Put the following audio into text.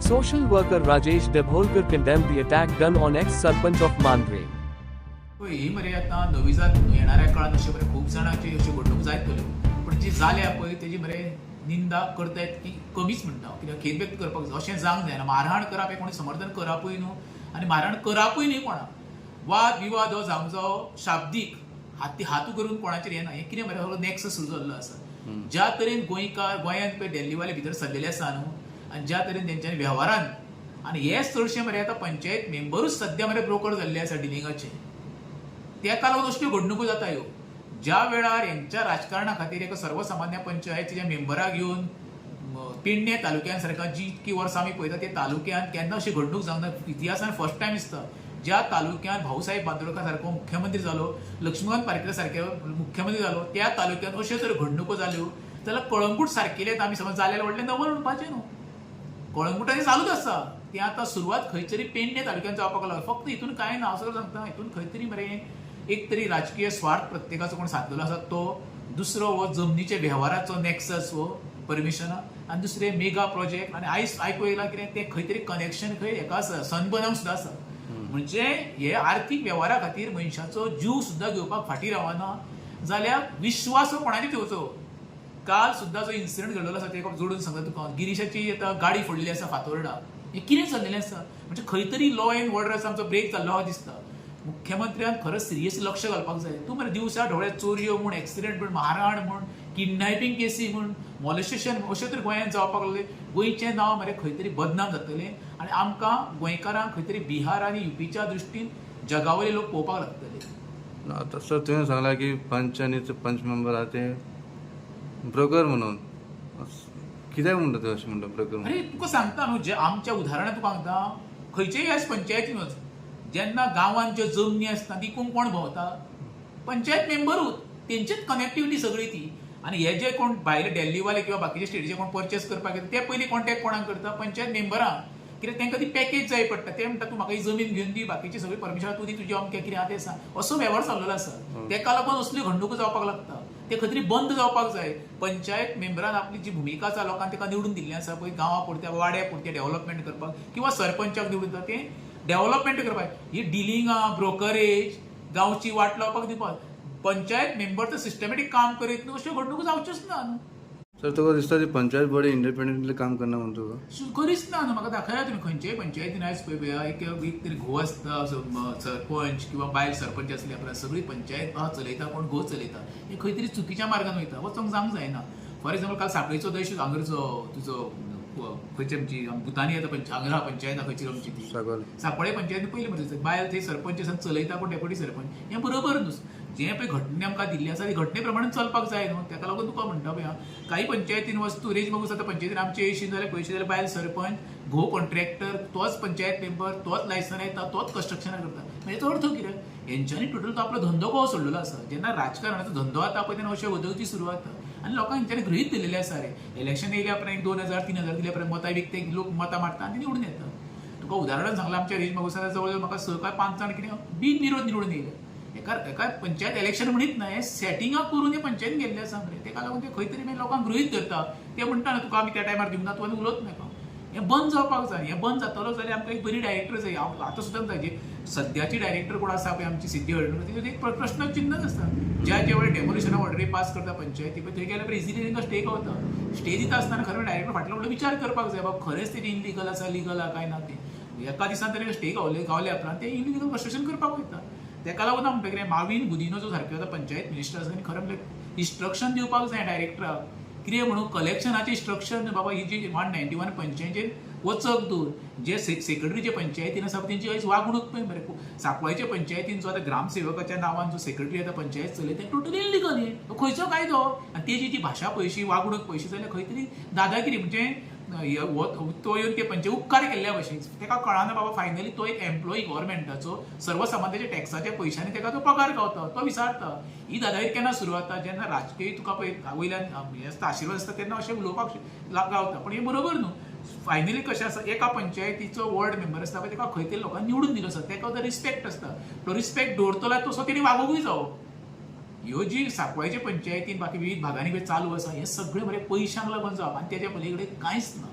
Social worker Rajesh Debholkar condemned the attack done on ex-Sarpanch of Mandre. ही मरे आता नवी जात येणाऱ्या काळात अशे मरे खूप जाणांची अशी घडणूक जायतल्यो पण जी जाल्या पळय तेजी मरे निंदा करतायत की कमीच म्हणटा कित्याक खेद व्यक्त करपाक जाय अशें जावंक जायना मारहाण करप हे कोणी समर्थन करपूय न्हू आनी मारहाण करपूय न्ही कोणाक वाद विवाद हो जावंक जावो शाब्दीक हातू करून कोणाचेर येना हें कितें मरे हो नॅक्सस सुरू जाल्लो आसा ज्या तरेन गोंयकार गोंयांत पळय दिल्लीवाले भितर सरलेले आसा न्हू आनी ज्या तरेन तेंच्यांनी वेव्हारान आनी हेच चडशे मरे आतां पंचायत मेंबरूच सद्या मरे ब्रोकर जाल्ले आसा डिलिंगाचे तेका लागून असल्यो घडणुको जाता ह्यो ज्या वेळार हेंच्या राजकारणा खातीर एका सर्वसामान्य पंचायतीच्या मेंबराक घेवन पेडणे तालुक्यान सारका जी इतकी वर्सां आमी पळयता त्या तालुक्यान केन्ना अशी घडणूक जावंक ना इतिहासान फर्स्ट टायम दिसता ज्या तालुक्यान भाऊसाहेब बांदोडकर सारको मुख्यमंत्री जालो लक्ष्मीकांत पारेकर सारके मुख्यमंत्री जालो त्या तालुक्यान अश्यो जर घडणुको जाल्यो जाल्यार कळंगूट सारकेले आमी समज जाल्यार व्हडलें नवल म्हणपाचें न्हू कळंगुटांनी चालूच आसा तें आतां सुरवात खंय तरी पेडणे तालुक्यान जावपाक लागला फक्त हितून कांय ना असो सांगता हितून खंय तरी मरे एक तरी राजकीय स्वार्थ प्रत्येकाचो कोण साधलेलो आसा तो दुसरो हो जमनीचे वेव्हाराचो नॅक्सस हो परमिशना आनी दुसरे मेगा प्रोजेक्ट आनी आयज आयकूं येयलां कितें तें खंय तरी कनेक्शन खंय हेका आसा सनबर्नाक सुद्दां आसा म्हणजे हे आर्थीक वेव्हारा खातीर मनशाचो जीव सुद्दां घेवपाक फाटीं रावना जाल्यार विश्वास हो कोणाचेर ठेवचो काल सुद्दां जो इन्सिडंट घडलेलो आसा तेका जोडून सांगता तुका गिरीशाची आतां गाडी फोडलेली आसा फातोर्डा हें कितें चल्लेलें आसा म्हणजे खंय तरी लॉ एंड ऑर्डर आसा आमचो ब्रेक जाल्लो हा दिसता मुख्यमंत्र्यान खरंच सिरियसली लक्ष घालपाक जाय तूं मरे दिवसा ढोळे चोरयो म्हूण एक्सिडेंट म्हूण मारहाण म्हूण किडनॅपिंग केसी म्हूण मॉलेस्टेशन अशें तरी गोंयांत जावपाक लागले गोंयचें नांव मरे खंय तरी बदनाम जातलें आनी आमकां गोंयकारांक खंय तरी बिहार आनी युपीच्या दृश्टीन जगावयले लोक पळोवपाक लागतले आतां सर तुवें सांगलां की पंच आनी पंच मेंबर आहा ते ब्रोकर म्हणून कित्याक म्हणटा ते अशें म्हणटा ब्रोकर अरे तुका सांगता न्हू जे आमच्या उदाहरणां तुका सांगता खंयचेय ह्या पंचायतीन वच जेन्ना गांवांत ज्यो जमनी आसता ती कोण भोंवता पंचायत मेंबरूच तेंचीच कनेक्टिविटी सगळी ती आनी हे जे कोण भायले दिल्लीवाले किंवा बाकीचे स्टेटीचे कोण परचेस करपाक येता ते पयलीं कॉन्टॅक्ट कोणाक करता पंचायत मेंबरां कित्याक तांकां ती पॅकेज जाय पडटा ते म्हणटा तूं म्हाका ही जमीन घेवन दी बाकीची सगळी परमिशन तूं दी तुजें अमकें कितें आहा तें सांग असो वेव्हार चाललेलो आसा तेका लागून असल्यो घडणुको जावपाक लागता ते खंय तरी बंद जावपाक जाय पंचायत मेंबरान आपली जी भुमिका आसा लोकांक ताका निवडून दिल्ली आसा पळय गांवा पुरत्या वाड्या पुरत्या डेव्हलपमेंट करपाक किंवा सरपंचाक निवडून ते डेव्हलपमेंट करपाक ही डिलिंगां ब्रोकरेज गांवची वाट लावपाक दिवपाक पंचायत मेंबर तर सिस्टमॅटीक काम करीत न्हू अश्यो घडणुको जावच्योच ना न्हू सर तुका दिसता ती पंचायत बॉडी इंडिपेंडंटली काम करना म्हणून तुका करीच ना न्हू म्हाका दाखया तुमी खंयचेय पंचायतीन आयज पळय एक तरी घोव आसता सरपंच किंवा बायल सरपंच आसली आपल्या सगळी पंचायत चलयता कोण घोव चलयता हे खंय तरी चुकीच्या मार्गान वयता वचोंक जावंक जायना फॉर एक्झाम्पल काल सांखळेचो दयशूच हांगरचो तुजो खंयची आमची भुतानी आतां हांगर आहा पंचायत खंयची आमची ती सांकवाळे पंचायतीन पयली म्हणजे बायल थंय सरपंच आसा चलयता कोण डेप्युटी सरपंच हें बरोबर न्हू जे पळय घटने आमकां दिल्ली आसा ती घटने प्रमाणे चलपाक जाय न्हू तेका लागून तुका म्हणटा पळय काही पंचायतीन वस्तू रेज मागूस आतां पंचायतीन आमचे 80 जाल्यार पयशे जाल्यार बायल सरपंच घोव कॉन्ट्रॅक्टर तोच पंचायत मेंबर तोच लायसन येता तोच कन्स्ट्रक्शनाक करता म्हणजे तो अर्थ कितें हेंच्यांनी टोटल तो आपलो धंदो कहो सोडलेलो आसा जेन्ना राजकारणाचो धंदो जाता पळय तेन्ना अशें वदवची सुरवात जाता आनी लोकांक हेंच्यांनी गृहीत दिलेले आसा रे इलेक्शन येयल्या उपरांत 2000-3000 दिल्या उपरांत मतां विकते लोक मतां मारता आनी निवडून येता तुका उदाहरण सांगलां आमच्या रेज मागुसा जवळ म्हाका 6 काय 5 जाण कितें बिनविरोध निवडून येयले एका पंचायत इलेक्शन म्हणीत ना हे सेटिंगाक करून हे पंचायत गेल्ले आसा मरे तेका लागून ते खंय तरी मागीर लोकांक गृहीत धरता ते म्हणटा ना तुका आमी त्या टायमार दिवना तूं आनी उलोवच नाका हें बंद जावपाक जाय हें बंद जातलो जाल्यार आमकां एक बरी डायरेक्टर जाय आतां सुद्दां जाय सद्याची डायरेक्टर कोण आसा पळय आमची सिद्धी हळडणकर तेजेर एक प्रश्न चिन्हच आसता ज्या वेळार डेमोलिशना ऑर्डरी पास करता पंचायती पळय थंय गेल्या पळय इजिली तांकां स्टे गावता स्टे दिता आसतना खरें डायरेक्टर फाटलो फुडलो विचार करपाक जाय बाबा खरेंच तेजें इनलिगल आसा लिगल आहा काय ना तें एका दिसान तरी स्टे गावले उपरांत ते इनलिगल कन्स्ट्रक्शन करपाक वयता तेका लागून म्हणटा कितें माविन गुदिनो जो सारको आतां पंचायत मिनिस्टर आसा खरें म्हणजे इन्स्ट्रक्शन दिवपाक जाय डायरेक्टराक कितें म्हणून कलेक्शनाचें इन्स्ट्रक्शन बाबा ही जी 191 पंचायतीचेर वचक दूर जे सेक्रेटरी जे पंचायतीन आसा तेंची आयज वागणूक पळय मरे सांकवाळचे पंचायतीन जो आतां ग्रामसेवकाच्या नांवान जो सेक्रेटरी आतां पंचायत चलयता तें टोटली इनलिगल हें खंयचो कायदो आनी तेजी जी भाशा पयशी वागणूक पयशी जाल्यार खंय तरी दादागिरी म्हणजे तो येवन ते पंचायत उपकार केल्ल्या भशेन तेका कळना बाबा फायनली तो एक एम्प्लॉई गव्हर्मेंटाचो सर्वसामान्याच्या टॅक्साच्या पयशांनी तेका तो पगार गावता तो विचारता ही दादागिरी केन्ना सुरू जाता जेन्ना राजकीय तुका पळय वयल्यान हें आसता आशिर्वाद आसता तेन्ना अशें उलोवपाक गावता पण हें बरोबर न्हू फायनली कशें आसा एका पंचायतीचो वॉर्ड मेंबर आसता पळय तेका खंय तरी लोकांनी निवडून दिलो आसता तेका तो रिस्पेक्ट आसता तो रिस्पेक्ट दवरतलो तसो तेणी वागोवूय जावो ह्यो जी सांकवाळचे पंचायतीन बाकी विविध भागांनी चालू आसा हे सगळे बरे पयशांक लागून जावप आनी तेच्या पलीकडे कांयच ना